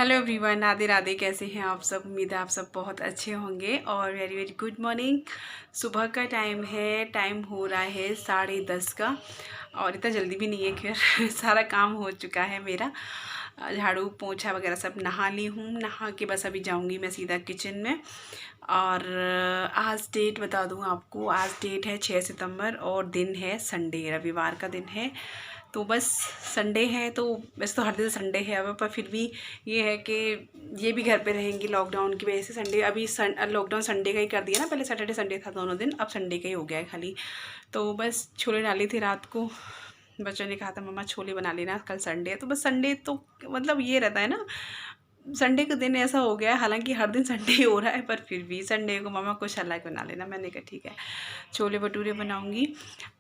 Hello everyone, Radhe Radhe. कैसे हैं आप सब? उम्मीद है आप सब बहुत अच्छे होंगे। और वेरी वेरी गुड मॉर्निंग। सुबह का टाइम है, टाइम हो रहा है 10:30 का। और इतना जल्दी भी नहीं है, खैर सारा काम हो चुका है मेरा। झाड़ू पोछा वगैरह सब नहा ली हूँ। नहा के बस अभी जाऊँगी मैं सीधा किचन में। और आज डेट बता दूँ आपको, आज डेट है 6 सितंबर और दिन है संडे, रविवार का दिन है। तो बस संडे है, तो वैसे तो हर दिन संडे है अब, पर फिर भी ये है कि ये भी घर पे रहेंगी लॉकडाउन की वजह से। संडे अभी लॉकडाउन संडे का ही कर दिया ना, पहले सैटरडे संडे था दोनों दिन, अब संडे का ही हो गया है खाली। तो बस छोले डाली थी रात को, बच्चों ने कहा था मम्मा छोले बना लेना, कल संडे है। तो बस संडे तो मतलब ये रहता है ना, संडे का दिन ऐसा हो गया है। हालांकि हर दिन संडे ही हो रहा है, पर फिर भी संडे को मम्मा कुछ अलग बना लेना। मैंने कहा ठीक है, छोले भटूरे बनाऊंगी।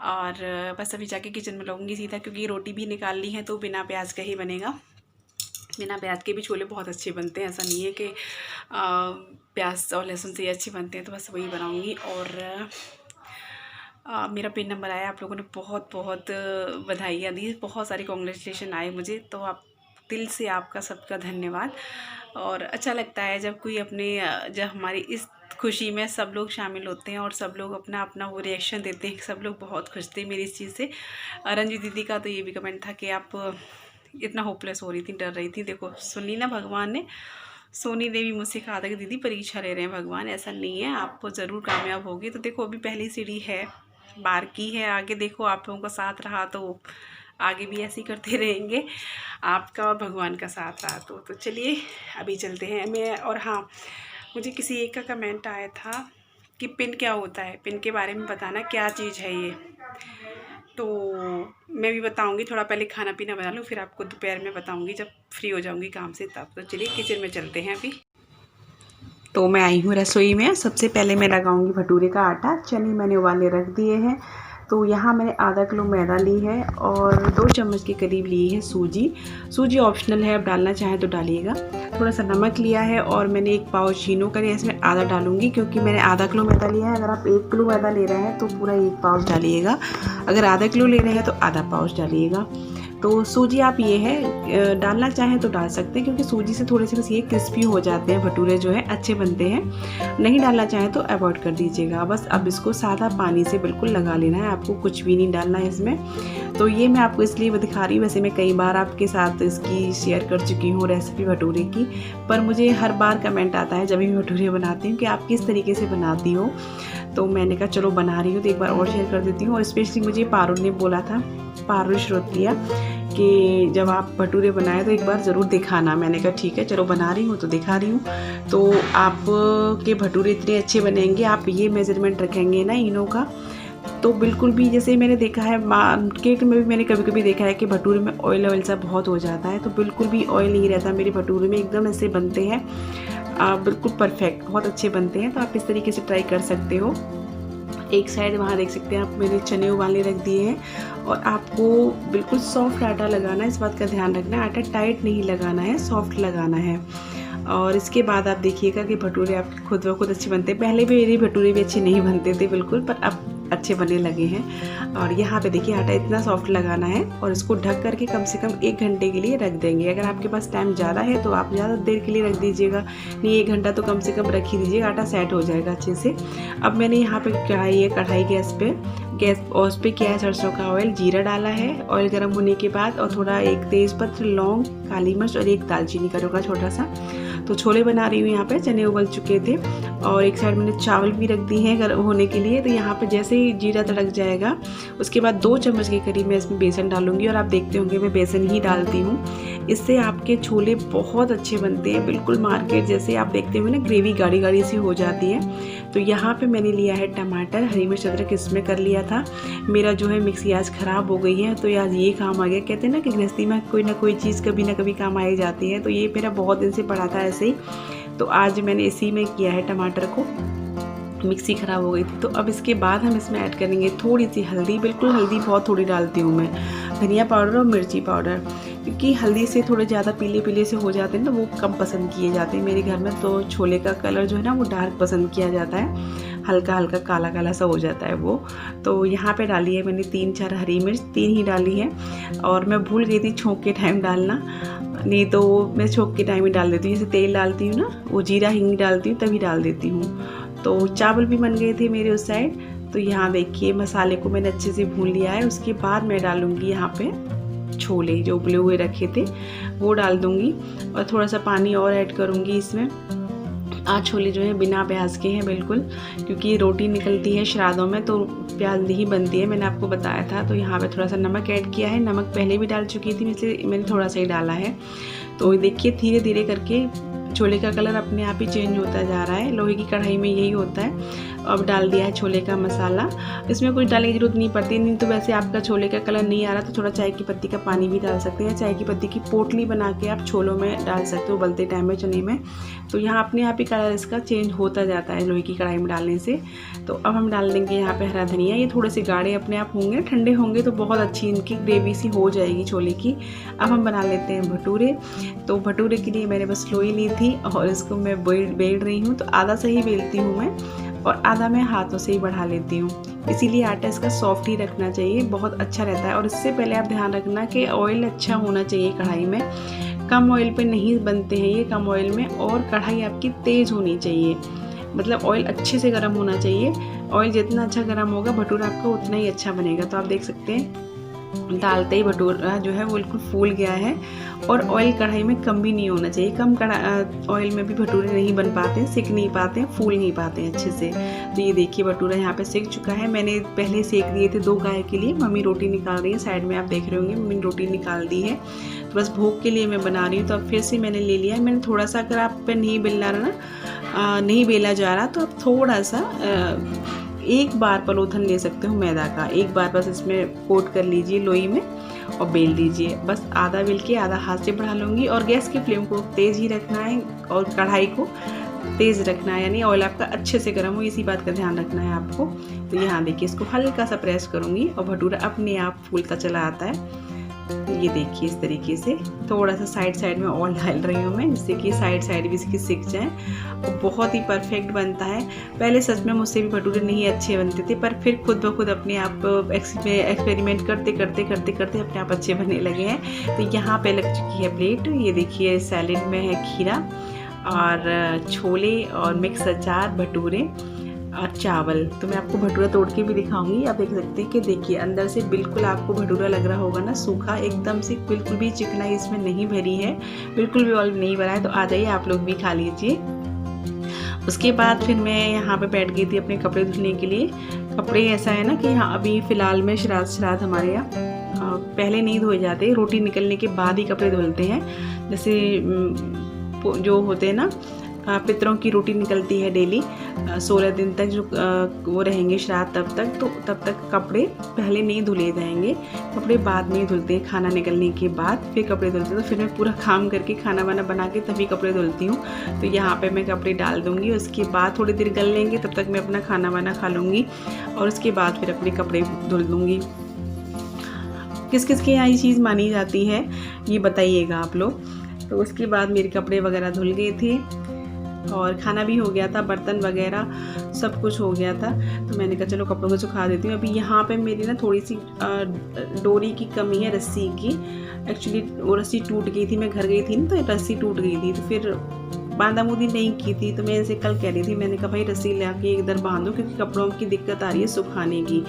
और बस अभी जाके किचन में लाऊंगी सीधा, क्योंकि रोटी भी निकाल ली है तो बिना प्याज का ही बनेगा। बिना प्याज के भी छोले बहुत अच्छे बनते हैं, ऐसा नहीं है कि प्याज और लहसुन से ही अच्छे बनते हैं। तो बस वही बनाऊंगी। और मेरा पिन नंबर आया, आप लोगों ने बहुत बहुत बधाइयाँ दी, बहुत सारी कॉन्ग्रेचुलेशन आए मुझे, तो आप दिल से आपका सबका धन्यवाद। और अच्छा लगता है जब कोई अपने जब हमारी इस खुशी में सब लोग शामिल होते हैं और सब लोग अपना अपना वो रिएक्शन देते हैं। सब लोग बहुत खुश थे मेरी इस चीज़ से। रंजू दीदी का तो ये भी कमेंट था कि आप इतना होपलेस हो रही थी, डर रही थी। देखो सुनी ना भगवान ने। सोनी ने भी मुझसे कहा था कि दीदी परीक्षा ले रहे हैं भगवान, ऐसा नहीं है, आपको ज़रूर कामयाब होगी। तो देखो अभी पहली सीढ़ी है, बार की है, आगे देखो आप लोगों का साथ रहा तो आगे भी ऐसे ही करते रहेंगे, आपका और भगवान का साथ रहा तो चलिए अभी चलते हैं। मैं और हाँ, मुझे किसी एक का कमेंट आया था कि पिन क्या होता है, पिन के बारे में बताना, क्या चीज़ है ये। तो मैं भी बताऊंगी, थोड़ा पहले खाना पीना बना लूँ, फिर आपको दोपहर में बताऊंगी जब फ्री हो जाऊंगी काम से तब। तो चलिए किचन में चलते हैं अभी। तो मैं आई हूँ रसोई में। सबसे पहले मैं लगाऊंगी भटूरे का आटा। चने मैंने उबाले रख दिए हैं। तो यहाँ मैंने आधा किलो मैदा ली है और 2 चम्मच के करीब ली है सूजी। सूजी ऑप्शनल है, अब डालना चाहें तो डालिएगा। थोड़ा सा नमक लिया है और मैंने 1 पाव चीनो का लिया, इसमें आधा डालूंगी क्योंकि मैंने आधा किलो मैदा लिया है। अगर आप 1 किलो मैदा ले रहे हैं तो पूरा 1 पाउच डालिएगा, अगर आधा किलो ले रहे हैं तो आधा पाउच डालिएगा। तो सूजी आप ये है डालना चाहें तो डाल सकते हैं, क्योंकि सूजी से थोड़े से बस ये क्रिस्पी हो जाते हैं, भटूरे जो है अच्छे बनते हैं। नहीं डालना चाहें तो अवॉइड कर दीजिएगा। बस अब इसको सादा पानी से बिल्कुल लगा लेना है, आपको कुछ भी नहीं डालना है इसमें। तो ये मैं आपको इसलिए दिखा रही हूँ, वैसे मैं कई बार आपके साथ इसकी शेयर कर चुकी हूँ रेसिपी भटूरे की, पर मुझे हर बार कमेंट आता है जब भी भटूरे बनाती हूँ कि आप किस तरीके से बनाती हो। तो मैंने कहा चलो बना रही हूँ तो एक बार और शेयर कर देती हूँ। और स्पेशली मुझे पारुल ने बोला था, पारुल श्रोत्रिया, कि जब आप भटूरे बनाए तो एक बार ज़रूर दिखाना। मैंने कहा ठीक है, चलो बना रही हूँ तो दिखा रही हूँ। तो आप के भटूरे इतने अच्छे बनेंगे, आप ये मेज़रमेंट रखेंगे ना इनो का, तो बिल्कुल भी, जैसे मैंने देखा है मार्केट में भी मैंने कभी कभी देखा है कि भटूरे में ऑयल सा बहुत हो जाता है, तो बिल्कुल भी ऑयल नहीं रहता मेरे भटूरे में, एकदम ऐसे बनते हैं बिल्कुल परफेक्ट, बहुत अच्छे बनते हैं। तो आप इस तरीके से ट्राई कर सकते हो। एक साइड वहाँ देख सकते हैं आप, मैंने चने उबालने रख दिए हैं। और आपको बिल्कुल सॉफ्ट आटा लगाना है, इस बात का ध्यान रखना है, आटा टाइट नहीं लगाना है, सॉफ्ट लगाना है। और इसके बाद आप देखिएगा कि भटूरे आपके खुद ब खुद अच्छे बनते हैं। पहले भी मेरे भटूरे भी अच्छे नहीं बनते थे बिल्कुल, पर अब अच्छे बनने लगे हैं। और यहाँ पे देखिए आटा इतना सॉफ्ट लगाना है और इसको ढक करके कम से कम 1 घंटे के लिए रख देंगे। अगर आपके पास टाइम ज़्यादा है तो आप ज़्यादा देर के लिए रख दीजिएगा, नहीं 1 घंटा तो कम से कम रख ही दीजिएगा, आटा सेट हो जाएगा अच्छे से। अब मैंने यहाँ पे कढ़ाई गैस और उस पर किया है सरसों का ऑयल, जीरा डाला है। ऑयल गर्म होने के बाद और थोड़ा 1 तेज़पत्र, लौंग, काली मिर्च और 1 दालचीनी का टुकड़ा छोटा सा। तो छोले बना रही हूँ, यहाँ पे चने उबल चुके थे और एक साइड मैंने चावल भी रख दिए हैं गर्म होने के लिए। तो यहाँ पे जैसे ही जीरा तड़क जाएगा उसके बाद 2 चम्मच के करीब मैं इसमें बेसन डालूंगी। और आप देखते होंगे मैं बेसन ही डालती हूँ, इससे आपके छोले बहुत अच्छे बनते हैं, बिल्कुल मार्केट जैसे आप देखते हुए ना ग्रेवी गाढ़ी गाढ़ी सी हो जाती है। तो यहाँ पे मैंने लिया है टमाटर, हरी मिर्च, अदरक इसमें कर लिया था। मेरा जो है मिक्सी आज ख़राब हो गई है तो आज ये काम आ गया। कहते हैं ना कि गृहस्थी में कोई ना कोई चीज़ कभी ना कभी काम आ ही जाती है, तो ये मेरा बहुत दिन से पड़ा था ऐसे ही। तो आज मैंने इसी में किया है टमाटर को, मिक्सी ख़राब हो गई थी। तो अब इसके बाद हम इसमें ऐड करेंगे थोड़ी सी हल्दी, बिल्कुल हल्दी बहुत थोड़ी डालती हूँ मैं, धनिया पाउडर और मिर्ची पाउडर, क्योंकि हल्दी से थोड़े ज़्यादा पीले पीले से हो जाते हैं ना, वो कम पसंद किए जाते हैं मेरे घर में। तो छोले का कलर जो है ना वो डार्क पसंद किया जाता है, हल्का हल्का काला काला सा हो जाता है वो। तो यहाँ पे डाली है मैंने 3-4 हरी मिर्च, 3 ही डाली है। और मैं भूल गई थी छोंक के टाइम डालना, नहीं तो मैं छोंक के टाइम ही डाल देती हूँ। जैसे तेल डालती हूँ ना, वो जीरा हींग डालती हूँ तभी डाल देती हूँ। तो चावल भी बन गए थे मेरे उस साइड। तो यहाँ देखिए मसाले को मैंने अच्छे से भून लिया है। उसके बाद मैं डालूँगी यहाँ पे छोले जो उबले हुए रखे थे वो डाल दूँगी, और थोड़ा सा पानी और ऐड करूँगी इसमें। आज छोले जो है बिना प्याज के हैं बिल्कुल, क्योंकि रोटी निकलती है श्राद्धों में तो प्याज नहीं बनती है, मैंने आपको बताया था। तो यहाँ पे थोड़ा सा नमक ऐड किया है, नमक पहले भी डाल चुकी थी इसलिए मैंने थोड़ा सा ही डाला है। तो देखिए धीरे धीरे करके छोले का कलर अपने आप ही चेंज होता जा रहा है। लोहे की कढ़ाई में यही होता है। अब डाल दिया है छोले का मसाला। इसमें कुछ डालने की जरूरत नहीं पड़ती, नहीं तो वैसे आपका छोले का कलर नहीं आ रहा तो थोड़ा चाय की पत्ती का पानी भी डाल सकते हैं। चाय की पत्ती की पोटली बना के आप छोलों में डाल सकते हो उबलते टाइम में चने में। तो यहाँ अपने आप ही कलर इसका चेंज होता जाता है लोहे की कढ़ाई में डालने से। तो अब हम डाल देंगे यहाँ पे हरा धनिया। ये थोड़े से गाढ़े अपने आप होंगे, ठंडे होंगे तो बहुत अच्छी इनकी ग्रेवी सी हो जाएगी छोले की। अब हम बना लेते हैं भटूरे। तो भटूरे के लिए मैंने बस लोई ली थी और इसको मैं बेल रही हूँ। तो आधा से ही बेलती हूँ मैं और आधा मैं हाथों से ही बढ़ा लेती हूँ, इसीलिए आटा इसका सॉफ्ट ही रखना चाहिए, बहुत अच्छा रहता है। और इससे पहले आप ध्यान रखना कि ऑयल अच्छा होना चाहिए कढ़ाई में। कम ऑयल पे नहीं बनते हैं ये, कम ऑयल में। और कढ़ाई आपकी तेज़ होनी चाहिए, मतलब ऑयल अच्छे से गर्म होना चाहिए। ऑयल जितना अच्छा गर्म होगा भटूरा आपका उतना ही अच्छा बनेगा। तो आप देख सकते हैं डालते ही भटूरा जो है वो बिल्कुल फूल गया है। और ऑयल कढ़ाई में कम भी नहीं होना चाहिए, कम ऑयल में भी भटूरे नहीं बन पाते, सिक नहीं पाते, फूल नहीं पाते अच्छे से। तो ये देखिए भटूरा यहाँ पे सिक चुका है। मैंने पहले सेक दिए थे 2 गाय के लिए। मम्मी रोटी निकाल रही है, साइड में आप देख रहे होंगे मम्मी रोटी निकाल दी है। तो बस भोग के लिए मैं बना रही हूँ। तो अब फिर से मैंने ले लिया है। मैंने थोड़ा सा, अगर आप पे नहीं बेलना रहा ना, नहीं बेला जा रहा तो आप थोड़ा सा एक बार पलोथन ले सकते हो मैदा का। एक बार बस इसमें कोट कर लीजिए लोई में और बेल लीजिए। बस आधा बेल के आधा हाथ से बढ़ा लूँगी। और गैस की फ्लेम को तेज़ ही रखना है और कढ़ाई को तेज़ रखना है, यानी ऑयल आपका अच्छे से गर्म हो, इसी बात का ध्यान रखना है आपको। तो यहाँ देखिए इसको हल्का सा प्रेस करूँगी और भटूरा अपने आप फूलता चला आता है। ये देखिए इस तरीके से थोड़ा सा साइड में ऑयल डाल रही हूँ मैं, जिससे कि साइड भी इसकी सिक जाए। और बहुत ही परफेक्ट बनता है। पहले सच में मुझसे भी भटूरे नहीं अच्छे बनते थे, पर फिर खुद ब खुद अपने आप एक्सपेरिमेंट करते अपने आप अच्छे बनने लगे हैं। तो यहाँ पे लग चुकी है प्लेट। ये देखिए सैलेड में है खीरा और छोले और मिक्स अचार, भटूरे और चावल। तो मैं आपको भटूरा तोड़ के भी दिखाऊंगी। आप देख सकते हैं कि देखिए अंदर से बिल्कुल आपको भटूरा लग रहा होगा ना, सूखा एकदम से, बिल्कुल भी चिकनाई इसमें नहीं भरी है, बिल्कुल भी ऑयल नहीं भरा है। तो आ जाइए आप लोग भी खा लीजिए। उसके बाद फिर मैं यहाँ पे बैठ गई थी अपने कपड़े धुलने के लिए। कपड़े ऐसा है ना कि हाँ अभी फ़िलहाल में श्राद्ध हमारे यहाँ पहले नहीं धोए जाते, रोटी निकलने के बाद ही कपड़े धुलते हैं। जैसे जो होते हैं ना पितरों की रोटी निकलती है डेली 16 दिन तक, जो वो रहेंगे श्राद्ध तब तक कपड़े पहले नहीं धुले जाएंगे, कपड़े बाद में ही धुलते हैं। खाना निकलने के बाद फिर कपड़े धुलते हैं। तो फिर मैं पूरा काम करके खाना वाना बना के तभी कपड़े धुलती हूँ। तो यहाँ पे मैं कपड़े डाल दूँगी, उसके बाद थोड़ी देर गल लेंगे, तब तक मैं अपना खाना वाना खा लूँगी और उसके बाद फिर अपने कपड़े धुल दूँगी। किस किस के यहाँ ये चीज़ मानी जाती है ये बताइएगा आप लोग। तो उसके बाद मेरे कपड़े वगैरह धुल गए थे और खाना भी हो गया था, बर्तन वगैरह सब कुछ हो गया था। तो मैंने कहा चलो कपड़ों को सुखा देती हूँ। अभी यहाँ पे मेरी ना थोड़ी सी डोरी की कमी है, रस्सी की। एक्चुअली वो रस्सी टूट गई थी, मैं घर गई थी ना तो रस्सी टूट गई थी, तो फिर बांधा मुदी नहीं की थी। तो मैं इसे कल कह रही थी, मैंने कहा भाई रस्सी ला के इधर बांधो, क्योंकि कपड़ों की दिक्कत आ रही है सुखाने की।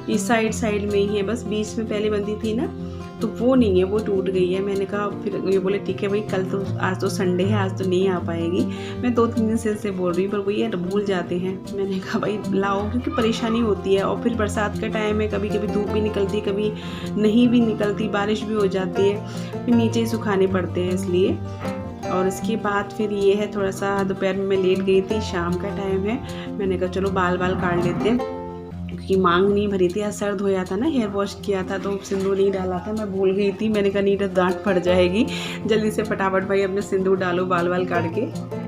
इस साइड में ही है, बस बीच में पहले बंधी थी ना तो वो नहीं है, वो टूट गई है। मैंने कहा, फिर ये बोले ठीक है भाई कल तो, आज तो संडे है, आज तो नहीं आ पाएगी। मैं 2-3 दिन से बोल रही हूँ, पर वो ये भूल जाते हैं। मैंने कहा भाई लाओ, क्योंकि परेशानी होती है। और फिर बरसात का टाइम है, कभी कभी धूप भी निकलती, कभी नहीं भी निकलती, बारिश भी हो जाती है, फिर नीचे ही सुखाने पड़ते हैं इसलिए। और इसके बाद फिर ये है, थोड़ा सा दोपहर में मैं लेट गई थी, शाम का टाइम है। मैंने कहा चलो बाल काट लेते हैं, क्योंकि मांग नहीं भरी थी, आज सर धोया था ना, हेयर वॉश किया था तो सिंदूर नहीं डाला था, मैं भूल गई थी। मैंने कहा नहीं तो डांट पड़ जाएगी, जल्दी से फटाफट भाई अपने सिंदूर डालो बाल काट के।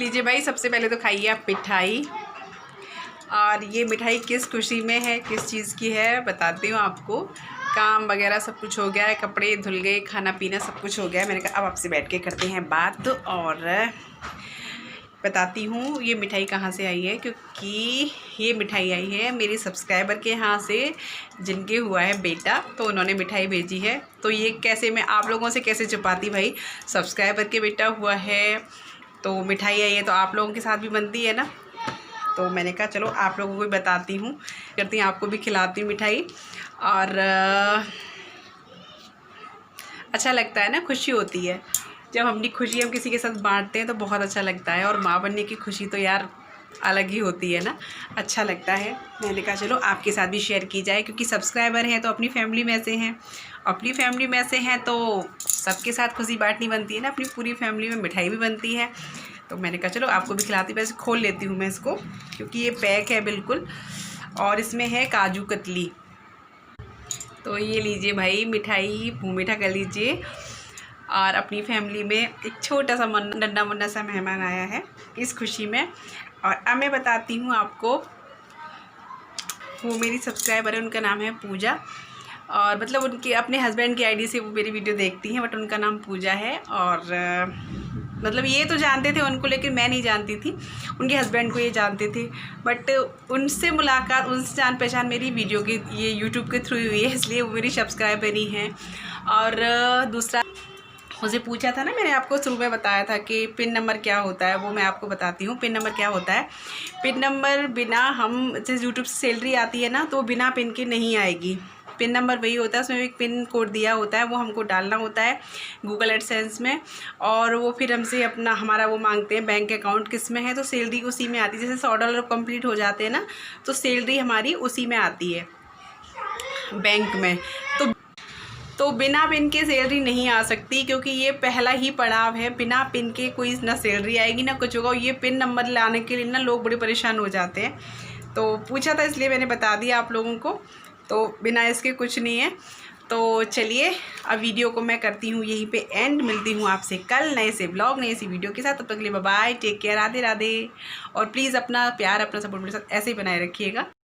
लीजिए भाई, सबसे पहले तो खाइए आप मिठाई। और ये मिठाई किस खुशी में है, किस चीज़ की है बताती हूँ आपको। काम वगैरह सब कुछ हो गया है, कपड़े धुल गए, खाना पीना सब कुछ हो गया है। मैंने कहा अब आपसे बैठ के करते हैं बात और बताती हूँ ये मिठाई कहाँ से आई है। क्योंकि ये मिठाई आई है मेरे सब्सक्राइबर के यहाँ से, जिनके हुआ है बेटा, तो उन्होंने मिठाई भेजी है। तो ये कैसे मैं आप लोगों से कैसे छुपाती भाई, सब्सक्राइबर के बेटा हुआ है तो मिठाई आई है तो आप लोगों के साथ भी बनती है ना। तो मैंने कहा चलो आप लोगों को भी बताती हूँ, करती हूँ, आपको भी खिलाती हूँ मिठाई। और अच्छा लगता है ना, खुशी होती है जब अपनी खुशी हम किसी के साथ बांटते हैं तो बहुत अच्छा लगता है। और माँ बनने की खुशी तो यार अलग ही होती है ना, अच्छा लगता है। मैंने कहा चलो आपके साथ भी शेयर की जाए, क्योंकि सब्सक्राइबर हैं तो अपनी फैमिली में से हैं, अपनी फैमिली में से हैं तो सबके साथ खुशी बांटनी बनती है ना, अपनी पूरी फैमिली में मिठाई भी बनती है। तो मैंने कहा चलो आपको भी खिलाती। वैसे खोल लेती हूँ मैं इसको, क्योंकि ये पैक है बिल्कुल, और इसमें है काजू कतली। तो ये लीजिए भाई मिठाई, मुँह मीठा कर लीजिए। और अपनी फैमिली में एक छोटा सा नन्ना मुन्ना सा मेहमान आया है इस खुशी में। और अब मैं बताती हूँ आपको, वो मेरी सब्सक्राइबर है, उनका नाम है पूजा। और मतलब उनके अपने हस्बैंड की आईडी से वो मेरी वीडियो देखती हैं, बट उनका नाम पूजा है। और मतलब ये तो जानते थे उनको, लेकिन मैं नहीं जानती थी, उनके हस्बैंड को ये जानते थे। बट उनसे मुलाकात, उनसे जान पहचान मेरी वीडियो के ये यूट्यूब के थ्रू हुई है, इसलिए वो मेरी सब्सक्राइबर ही हैं। और दूसरा, मुझे पूछा था ना, मैंने आपको शुरू में बताया था कि पिन नंबर क्या होता है, वो मैं आपको बताती हूँ। पिन नंबर क्या होता है, पिन नंबर बिना, हम जैसे यूट्यूब से सैलरी आती है ना, तो बिना पिन के नहीं आएगी। पिन नंबर वही होता है, उसमें एक पिन कोड दिया होता है, वो हमको डालना होता है गूगल एडसेंस में। और वो फिर हमसे अपना हमारा वो मांगते हैं बैंक अकाउंट किस में है, तो सैलरी उसी में आती है। जैसे $100 कंप्लीट हो जाते हैं ना, तो सैलरी हमारी उसी में आती है बैंक में। तो बिना पिन के सैलरी नहीं आ सकती, क्योंकि ये पहला ही पड़ाव है। बिना पिन के कोई ना सैलरी आएगी ना कुछ होगा। ये पिन नंबर लाने के लिए ना लोग बड़े परेशान हो जाते हैं, तो पूछा था इसलिए मैंने बता दिया आप लोगों को। तो बिना इसके कुछ नहीं है। तो चलिए अब वीडियो को मैं करती हूँ यहीं पे एंड। मिलती हूँ आपसे कल नए से ब्लॉग, नई सी वीडियो के साथ। तब तक के लिए bye bye, take care, Radhe Radhe. और प्लीज़ अपना प्यार, अपना सपोर्ट मेरे साथ ऐसे ही बनाए रखिएगा।